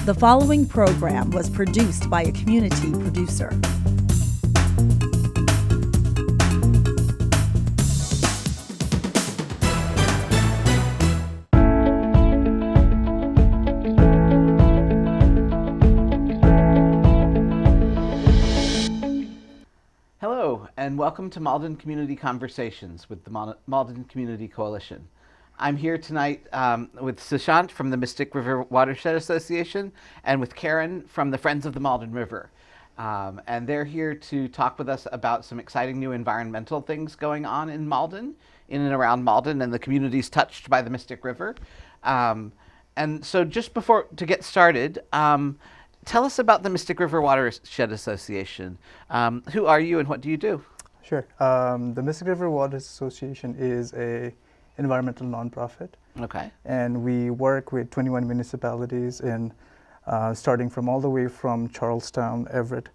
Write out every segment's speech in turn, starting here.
The following program was produced by a community producer. Hello, and welcome to Malden Community Conversations with the Malden Community Coalition. I'm here tonight with Sushant from the Mystic River Watershed Association and with Karen from the Friends of the Malden River. And they're here to talk with us about some exciting new environmental things going on in Malden, in and around Malden and the communities touched by the Mystic River. And so just to get started, tell us about the Mystic River Watershed Association. Who are you and what do you do? Sure. The Mystic River Watershed Association is a environmental nonprofit. Okay. And we work with 21 municipalities starting from all the way from Charlestown, Everett,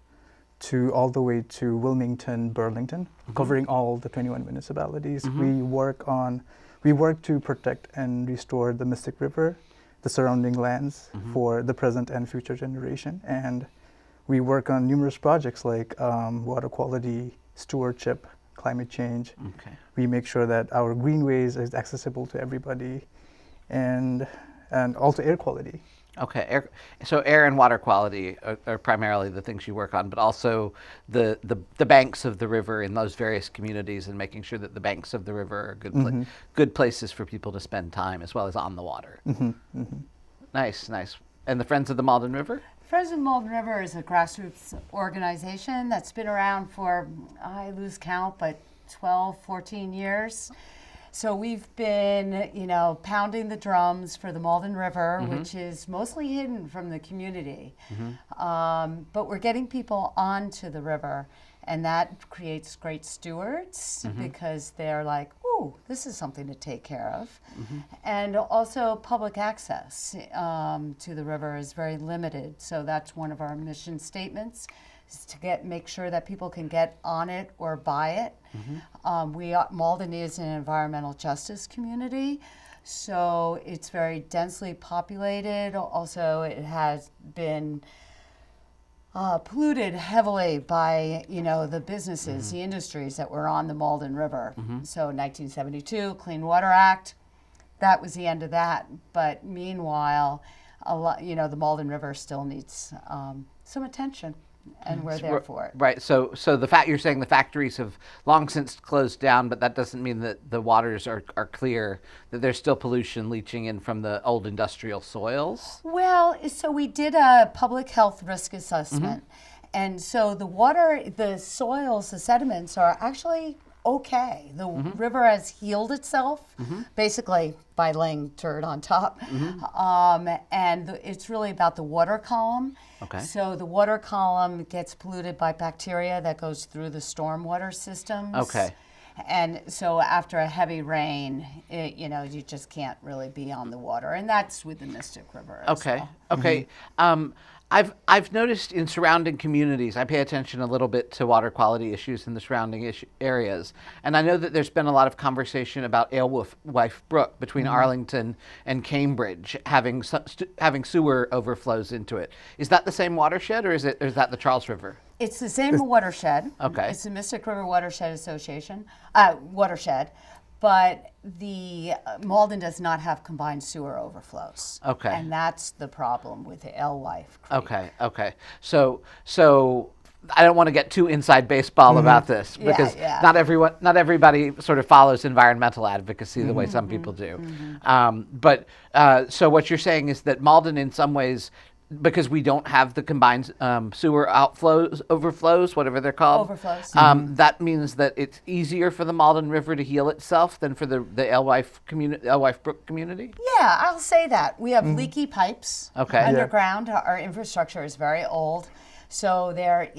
to all the way to Wilmington, Burlington, covering all the 21 municipalities. We work to protect and restore the Mystic River, the surrounding lands for the present and future generation. And we work on numerous projects like water quality, stewardship, climate change. Okay. We make sure that our greenways is accessible to everybody, and also air quality. Okay, so air and water quality are primarily the things you work on, but also the banks of the river in those various communities and making sure that the banks of the river are good places for people to spend time as well as on the water. Nice. And the Friends of the Malden River? Friends of the Malden River is a grassroots organization that's been around for, I lose count, but 12, 14 years. So we've been, pounding the drums for the Malden River, which is mostly hidden from the community. But we're getting people onto the river, and that creates great stewards because they're like, ooh, this is something to take care of. And also public access to the river is very limited. So that's one of our mission statements, is to make sure that people can get on it or by it. Malden is an environmental justice community, so it's very densely populated. Also, it has been polluted heavily by, the businesses, the industries that were on the Malden River. So 1972, Clean Water Act, that was the end of that. But meanwhile, the Malden River still needs some attention. And we're there for it. Right. So you're saying the factories have long since closed down, but that doesn't mean that the waters are clear, that there's still pollution leaching in from the old industrial soils? Well, so we did a public health risk assessment. And so the water, the soils, the sediments are actually okay. The river has healed itself, basically by laying dirt on top. And it's really about the water column. Okay. So the water column gets polluted by bacteria that goes through the stormwater systems. Okay. And so after a heavy rain, you just can't really be on the water. And that's with the Mystic River as well. Okay. I've noticed in surrounding communities, I pay attention a little bit to water quality issues in the surrounding areas, and I know that there's been a lot of conversation about Alewife Brook between Arlington and Cambridge having sewer overflows into it. Is that the same watershed, or is that the Charles River? It's the same watershed. Okay. It's the Mystic River Watershed Association, watershed, but the Malden does not have combined sewer overflows. Okay. And that's the problem with the Alewife Creek. Okay. So I don't want to get too inside baseball about this because not everybody sort of follows environmental advocacy the way some people do. But so what you're saying is that Malden, in some ways, because we don't have the combined sewer overflows, whatever they're called. Overflows. That means that it's easier for the Malden River to heal itself than for the Alewife Brook community? Yeah, I'll say that. We have leaky pipes underground. Yeah. Our infrastructure is very old. So there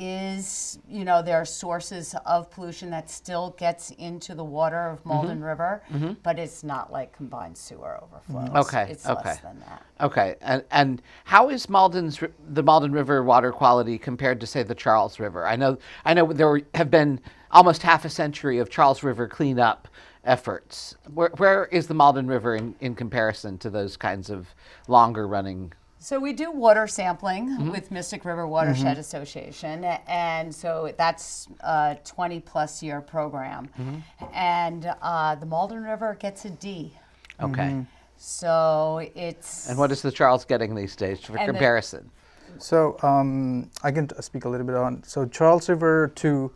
are sources of pollution that still gets into the water of Malden River, but it's not like combined sewer overflows. Okay. It's less than that. Okay. And how is the Malden River water quality compared to, say, the Charles River? I know there have been almost half a century of Charles River cleanup efforts. Where is the Malden River in comparison to those kinds of longer running So we do water sampling with Mystic River Watershed Association, and so that's a 20-plus year program. And the Malden River gets a D. Okay. So it's... And what is the Charles getting these days for comparison? So I can speak a little bit on. So Charles River to,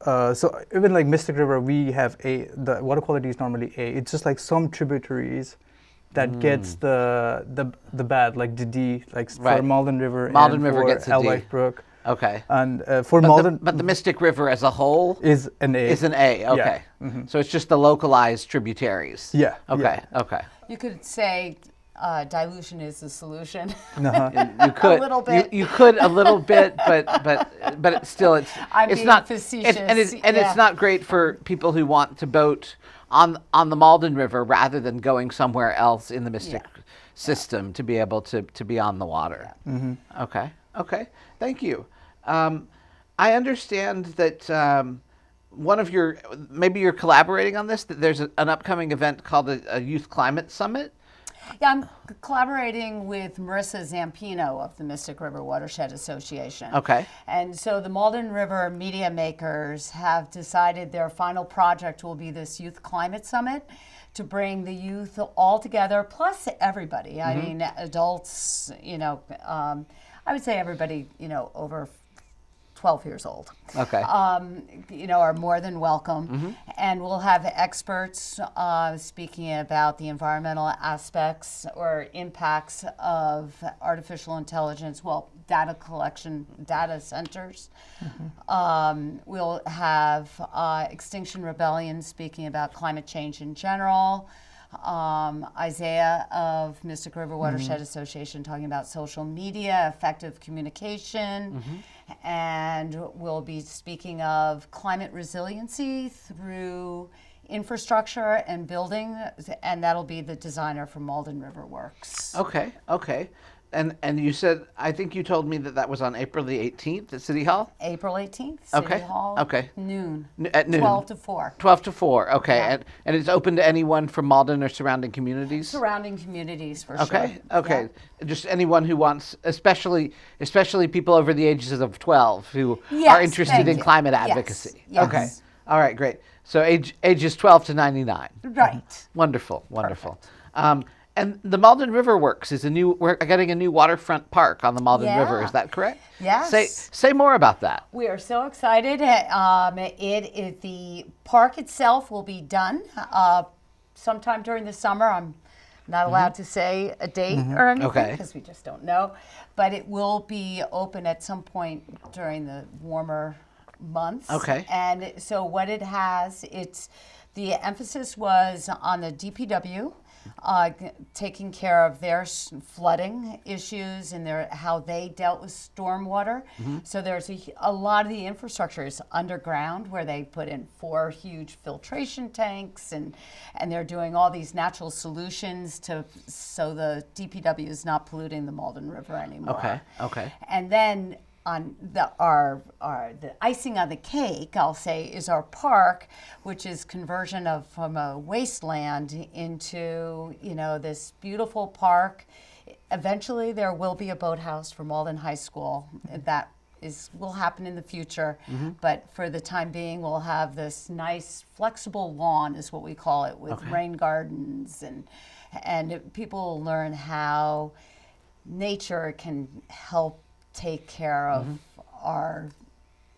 so even like Mystic River, we have A. The water quality is normally A. It's just like some tributaries that gets the bad, like the D, like for Malden River. Malden and River for gets a D. Alewife Brook. Okay. And for But Malden, but the Mystic River as a whole is an A. is an A. Okay. So it's just the localized tributaries. Yeah. Okay. Okay. You could say dilution is the solution. You could A little bit. You could a little bit, but it's still I'm it's being not facetious, it's not great for people who want to boat on the Malden River rather than going somewhere else in the Mystic system to be able to be on the water. Okay. Okay. Thank you. I understand that one of your, maybe you're collaborating on this, that there's an upcoming event called a Youth Climate Summit. Yeah, I'm collaborating with Marissa Zampino of the Mystic River Watershed Association. Okay. And so the Malden River media makers have decided their final project will be this Youth Climate Summit to bring the youth all together, plus everybody. I mean, adults, I would say everybody, over 12 years old. Okay. Are more than welcome. And we'll have experts speaking about the environmental aspects or impacts of artificial intelligence, data collection, data centers. We'll have Extinction Rebellion speaking about climate change in general. Isaiah of Mystic River Watershed Association talking about social media, effective communication, and we'll be speaking of climate resiliency through infrastructure and building, and that'll be the designer from Malden River Works. Okay. Okay. And you said, I think you told me that was on April the 18th at City Hall? April 18th, City Hall. Okay. Noon. At noon. 12 to 4. 12 to 4. Okay. Yeah. And it's open to anyone from Malden or surrounding communities? Surrounding communities, for Okay. sure. Okay. Yeah. Just anyone who wants, especially people over the ages of 12 who Yes, are interested thank in you. climate Yes, advocacy. yes. Okay. All right. Great. So ages 12 to 99. Right. Wonderful. Wonderful. And the Malden River Works is we're getting a new waterfront park on the Malden River. Yeah. Is that correct? Yes. Say more about that. We are so excited. The park itself will be done sometime during the summer. I'm not allowed to say a date or anything because we just don't know. But it will be open at some point during the warmer months. Okay. And so what it has, the emphasis was on the DPW. Taking care of their flooding issues and how they dealt with stormwater. So there's a lot of the infrastructure is underground where they put in 4 huge filtration tanks and they're doing all these natural solutions so the DPW is not polluting the Malden River anymore. Okay. Okay. And then on the icing on the cake, I'll say, is our park, which is conversion from a wasteland into this beautiful park. Eventually, there will be a boathouse for Malden High School. That will happen in the future, but for the time being, we'll have this nice flexible lawn, is what we call it, with rain gardens, and people will learn how nature can help take care of our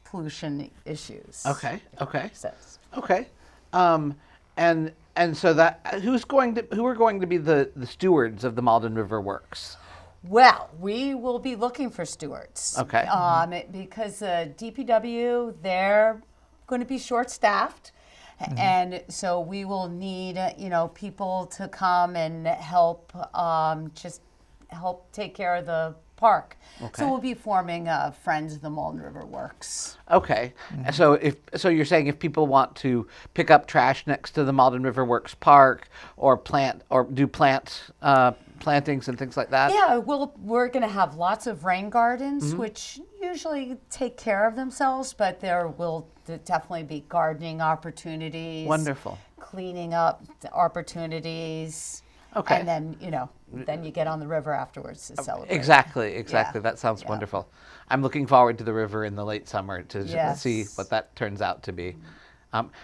pollution issues. Okay. Okay. Says. Okay. And so who are going to be the stewards of the Malden River Works? Well, we will be looking for stewards. Okay. Because DPW, they're going to be short-staffed. And so we will need, people to come and help take care of the park. Okay. So we'll be forming Friends of the Malden River Works. Okay. So you're saying if people want to pick up trash next to the Malden River Works Park or do plantings and things like that? Yeah, we're going to have lots of rain gardens, which usually take care of themselves, but there will definitely be gardening opportunities. Wonderful. Cleaning up opportunities. Okay. And then, then you get on the river afterwards to celebrate. Exactly. Yeah. That sounds Yeah. wonderful. I'm looking forward to the river in the late summer to Yes. see what that turns out to be.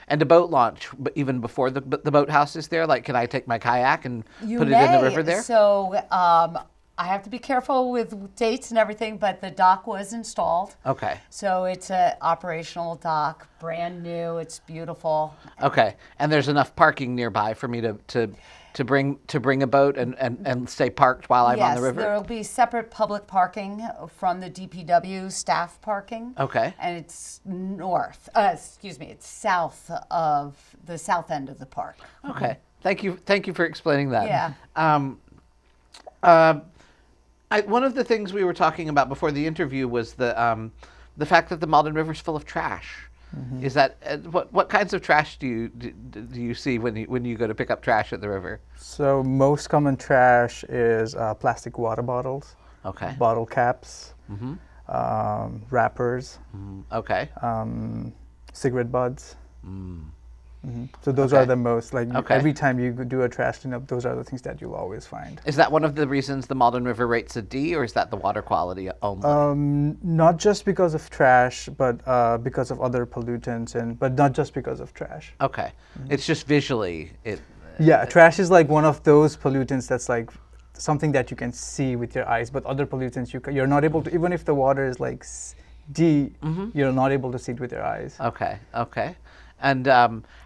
And a boat launch, but even before the boathouse is there, like, can I take my kayak and You put may. it in the river there? So I have to be careful with dates and everything, but the dock was installed. Okay. So it's an operational dock, brand new. It's beautiful. Okay. And there's enough parking nearby for me to bring a boat and stay parked while I'm on the river? Yes, there will be separate public parking from the DPW staff parking. Okay. And it's it's south of the south end of the park. Okay. Thank you for explaining that. Yeah. One of the things we were talking about before the interview was the fact that the Malden River is full of trash. Mm-hmm. Is that what kinds of trash do you see when you go to pick up trash at the river? So most common trash is plastic water bottles, Okay. bottle caps, wrappers, Okay. cigarette butts. So those are the most, like, Okay. every time you do a trash cleanup, those are the things that you'll always find. Is that one of the reasons the Malden River rates a D, or is that the water quality only? Not just because of trash, but because of other pollutants, but not just because of trash. Okay. It's just visually Yeah, trash is like one of those pollutants that's like something that you can see with your eyes, but other pollutants you're not able to, even if the water is like D, you're not able to see it with your eyes. Okay. Okay. And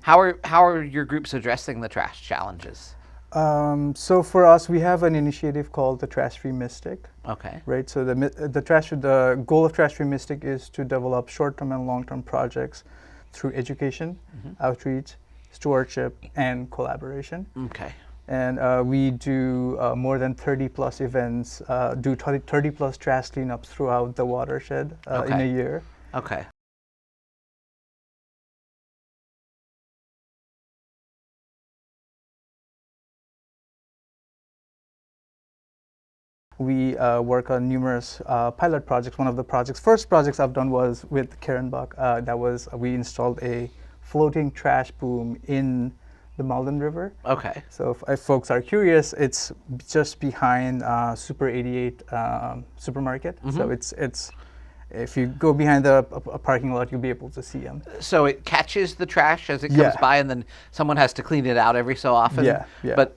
how are your groups addressing the trash challenges? So for us, we have an initiative called the Trash Free Mystic. Okay. Right. So the goal of Trash Free Mystic is to develop short-term and long-term projects through education, outreach, stewardship, and collaboration. Okay. And we do more than 30 plus events, do 30 plus trash cleanups throughout the watershed in a year. Okay. We work on numerous pilot projects. One of the first projects I've done was with Karen Buck. We installed a floating trash boom in the Malden River. Okay. So if folks are curious, it's just behind Super 88 supermarket. So it's if you go behind the parking lot, you'll be able to see them. So it catches the trash as it comes by, and then someone has to clean it out every so often. Yeah.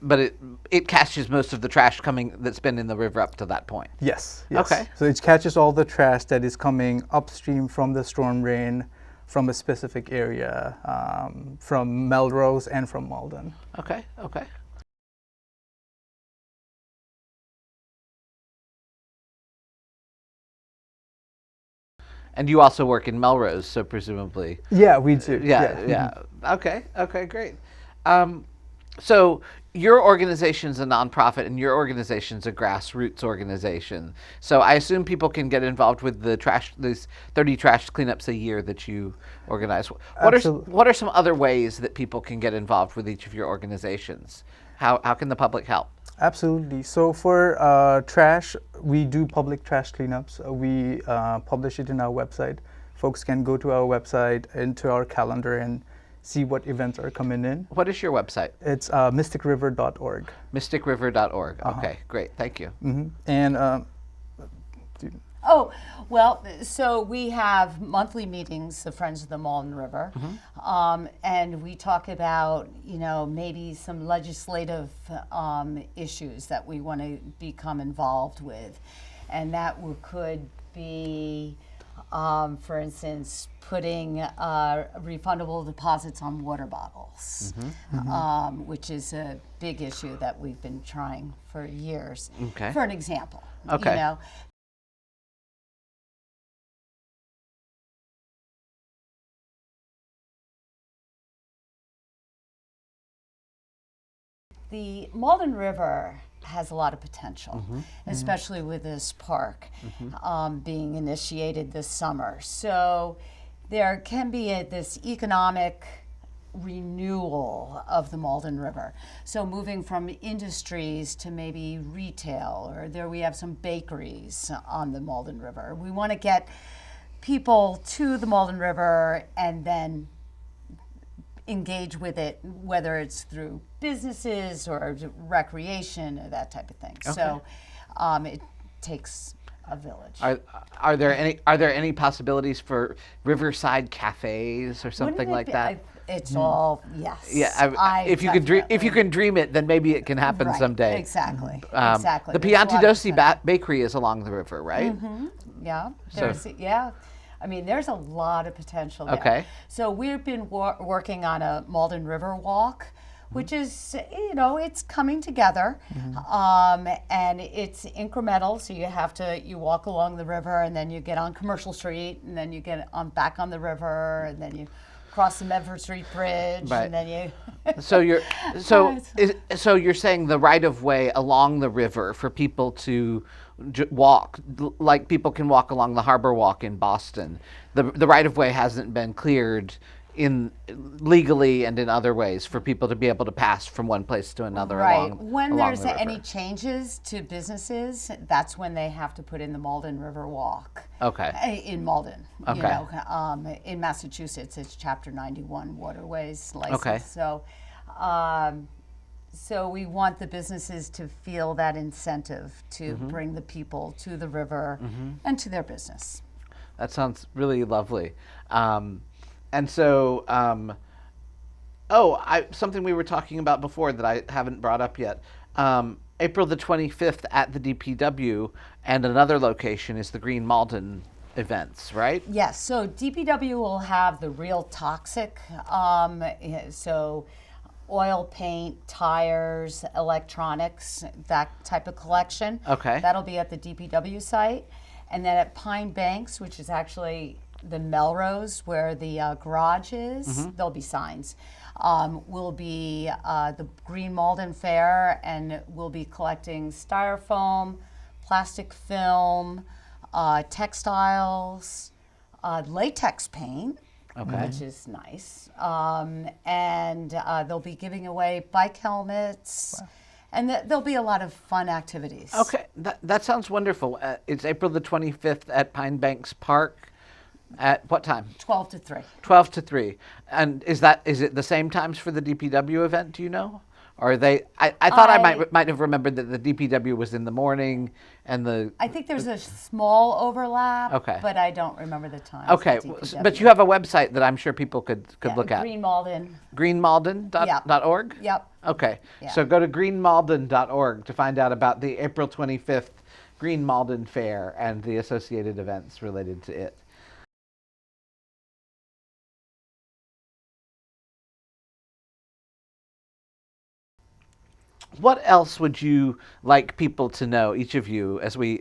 But it catches most of the trash that's been in the river up to that point. Yes. Okay. So it catches all the trash that is coming upstream from the storm drain, from a specific area, from Melrose and from Malden. Okay. Okay. And you also work in Melrose, so presumably. Yeah, we do. Yeah. Okay. Okay. Great. So your organization's a nonprofit, and your organization's a grassroots organization. So I assume people can get involved with these 30 trash cleanups a year that you organize. What are some other ways that people can get involved with each of your organizations? How can the public help? Absolutely. So for trash, we do public trash cleanups. We publish it in our website. Folks can go to our website, into our calendar, and see what events are coming in. What is your website? It's mysticriver.org. Mysticriver.org. Okay, great. Thank you. And Oh, well, so we have monthly meetings, the Friends of the Malden River, and we talk about, maybe some legislative issues that we want to become involved with. And that could be, for instance, putting refundable deposits on water bottles, which is a big issue that we've been trying for years. Okay. For an example, Okay. The Malden River has a lot of potential, especially with this park being initiated this summer. So there can be this economic renewal of the Malden River. So moving from industries to maybe retail, or there we have some bakeries on the Malden River. We want to get people to the Malden River and then engage with it, whether it's through businesses or recreation or that type of thing. So it takes a village. Are there any possibilities for riverside cafes or something Wouldn't it like be- that? It's all, yes. Yeah, if you can dream it, then maybe it can happen Right, someday. Exactly. The There's a lot of Piantidosi Bakery is along the river, right? Yeah, So- I mean, there's a lot of potential there. Okay. So we've been working on a Malden River walk, which is, it's coming together, and it's incremental. So you walk along the river, and then you get on Commercial Street, and then you get back on the river, and then you cross the Medford Street Bridge, Right. and then you. So you're saying the right of way along the river for people to walk, like people can walk along the Harbor Walk in Boston. The right of way hasn't been cleared legally and in other ways for people to be able to pass from one place to another. Right. along When along there's the river. any changes to businesses, that's when they have to put in the Malden River Walk. Okay. In Malden. Okay. In Massachusetts, it's Chapter 91 Waterways license. Okay. So we want the businesses to feel that incentive to bring the people to the river and to their business. That sounds really lovely. And so, something we were talking about before that I haven't brought up yet. April the 25th at the DPW, and another location is the Green Malden events, right? Yes, so DPW will have the real toxic, so oil, paint, tires, electronics, that type of collection. Okay. That'll be at the DPW site. And then at Pine Banks, which is actually the Melrose where the garage is, there'll be signs. Will be the Green Malden Fair, and we'll be collecting styrofoam, plastic film, textiles, latex paint, which is nice. And they'll be giving away bike helmets. Wow. And there'll be a lot of fun activities. Okay, that sounds wonderful. It's April the 25th at Pine Banks Park. At what time? 12 to 3. 12 to 3. And is it the same times for the DPW event, do you know? Or are they, I thought I might have remembered that the DPW was in the morning and I think there's a small overlap, Okay. but I don't remember the time. Okay, but you have a website that I'm sure people could look at. Green Malden. Greenmalden.org? Yep. Okay, Yeah. so go to greenmalden.org to find out about the April 25th Green Malden Fair and the associated events related to it. What else would you like people to know, each of you, as we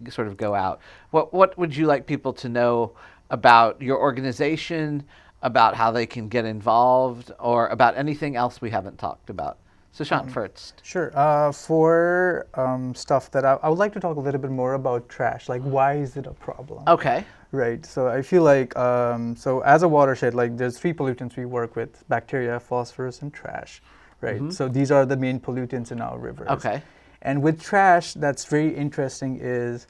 sort of go out? What would you like people to know about your organization, about how they can get involved, or about anything else we haven't talked about? Sushant first. Sure. For stuff that I would like to talk a little bit more about trash. Like, why is it a problem? Okay. Right. So I feel like, so as a watershed, like there's 3 pollutants we work with: bacteria, phosphorus, and trash. Right. So these are the main pollutants in our rivers. Okay. And with trash, that's very interesting is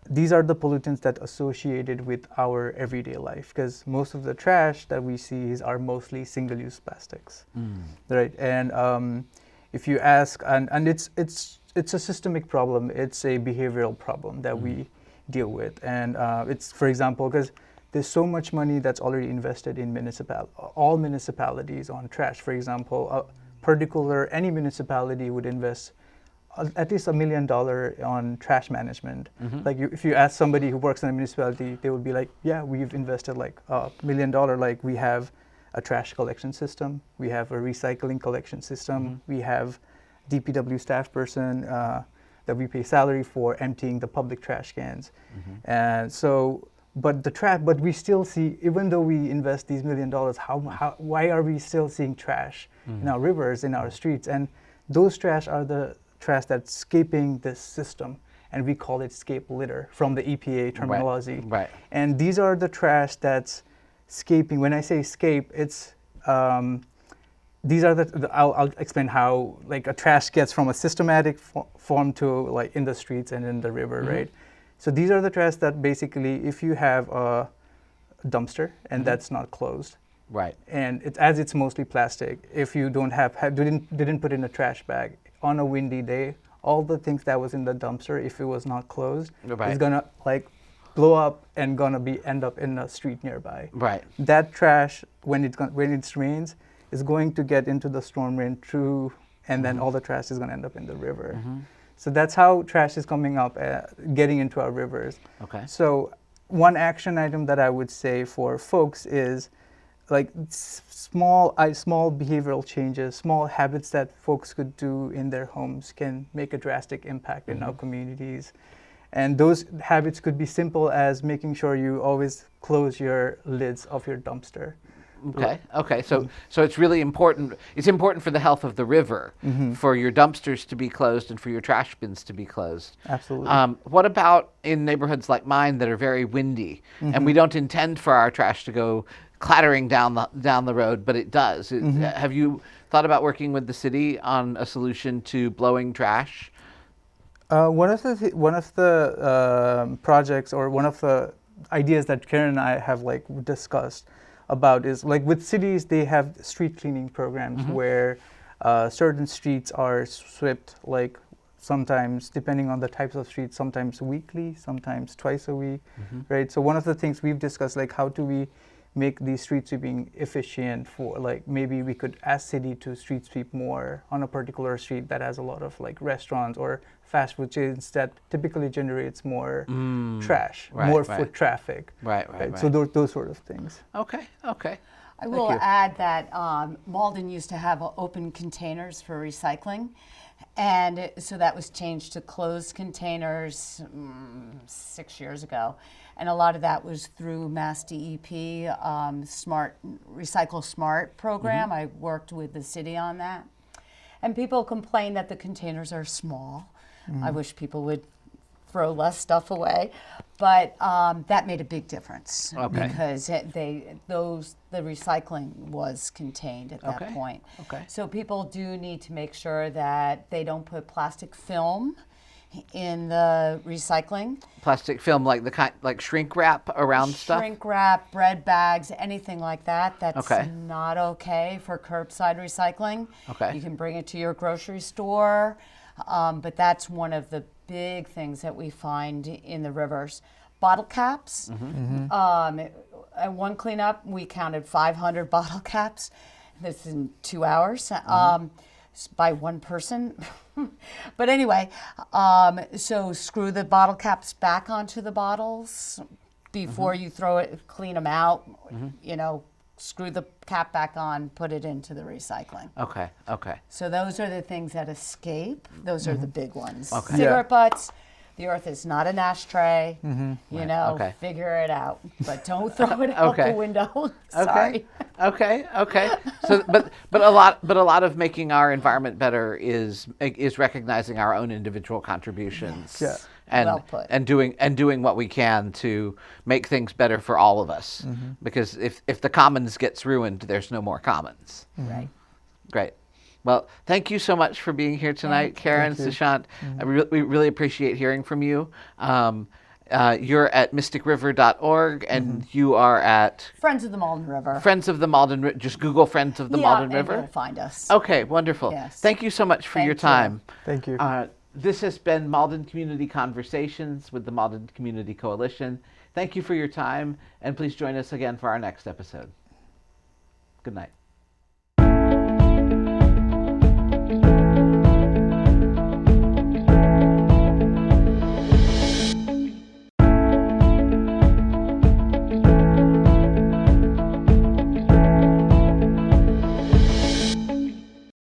these are the pollutants that associated with our everyday life, because most of the trash that we see are mostly single-use plastics. Right. And if you ask, and it's a systemic problem, it's a behavioral problem that we deal with. And it's, for example, because there's so much money that's already invested in all municipalities on trash. For example, any municipality would invest at least $1 million on trash management. Like if you ask somebody who works in a municipality, they would be like, yeah, we've invested like $1 million. Like we have a trash collection system, we have a recycling collection system, we have DPW staff person that we pay salary for emptying the public trash cans. And so, but we still see, even though we invest these $1 million, why are we still seeing trash in our rivers, in our streets? And those trash are the trash that's escaping this system, and we call it scape litter from the EPA terminology. Right. And these are the trash that's escaping. When I say escape, it's these are I'll explain how like a trash gets from a systematic form to like in the streets and in the river, right? So these are the trash that basically, if you have a dumpster and that's not closed, Right. And it's mostly plastic. If you don't didn't put in a trash bag on a windy day, all the things that was in the dumpster, if it was not closed, Right. is gonna like blow up and end up in a street nearby. Right. That trash, when it rains, is going to get into the storm drain through, and then all the trash is gonna end up in the river. So that's how trash is coming up, getting into our rivers. Okay. So one action item that I would say for folks is like small behavioral changes, small habits that folks could do in their homes can make a drastic impact in our communities. And those habits could be simple as making sure you always close your lids of your dumpster. Okay. Okay. So it's really important. It's important for the health of the river, for your dumpsters to be closed and for your trash bins to be closed. Absolutely. What about in neighborhoods like mine that are very windy, and we don't intend for our trash to go clattering down the road, but it does? Have you thought about working with the city on a solution to blowing trash? One of the projects, or one of the ideas that Karen and I have like discussed about, is like with cities, they have street cleaning programs where certain streets are swept, like sometimes, depending on the types of streets, sometimes weekly, sometimes twice a week, right? So one of the things we've discussed, like how do we make these street sweeping efficient, for like maybe we could ask city to street sweep more on a particular street that has a lot of like restaurants or fast food chains that typically generates more trash, more foot traffic. Right. So those sort of things. Okay. I will you. add that Malden used to have open containers for recycling, and so that was changed to closed containers 6 years ago. And a lot of that was through Mass DEP Smart Recycle Smart program. I worked with the city on that. And people complain that the containers are small. I wish people would throw less stuff away, but that made a big difference because the recycling was contained at that point. So people do need to make sure that they don't put plastic film in the recycling. Plastic film, like the kind, like shrink wrap around stuff. Shrink wrap, bread bags, anything like that. That's Okay. not okay for curbside recycling. Okay. You can bring it to your grocery store, but that's one of the big things that we find in the rivers. Bottle caps. At one cleanup, we counted 500 bottle caps. This is in 2 hours. By one person. But anyway, so screw the bottle caps back onto the bottles before you throw it, clean them out, screw the cap back on, put it into the recycling. Okay. So those are the things that escape. Those are the big ones. Okay. Cigarette butts. The earth is not an ashtray. Okay. Figure it out. But don't throw it out the window. Sorry. Okay. So, but a lot of making our environment better is recognizing our own individual contributions. Yeah. And Well put. and doing what we can to make things better for all of us. Because if the commons gets ruined, there's no more commons. Right. Great. Well, thank you so much for being here tonight, Karen, Sushant. We really appreciate hearing from you. You're at mysticriver.org, and you are at Friends of the Malden River. Friends of the Malden River. Just Google Friends of the Malden and River. you'll find us. Okay, wonderful. Yes. Thank you so much for your Thank you. time. Thank you. This has been Malden Community Conversations with the Malden Community Coalition. Thank you for your time, and please join us again for our next episode. Good night.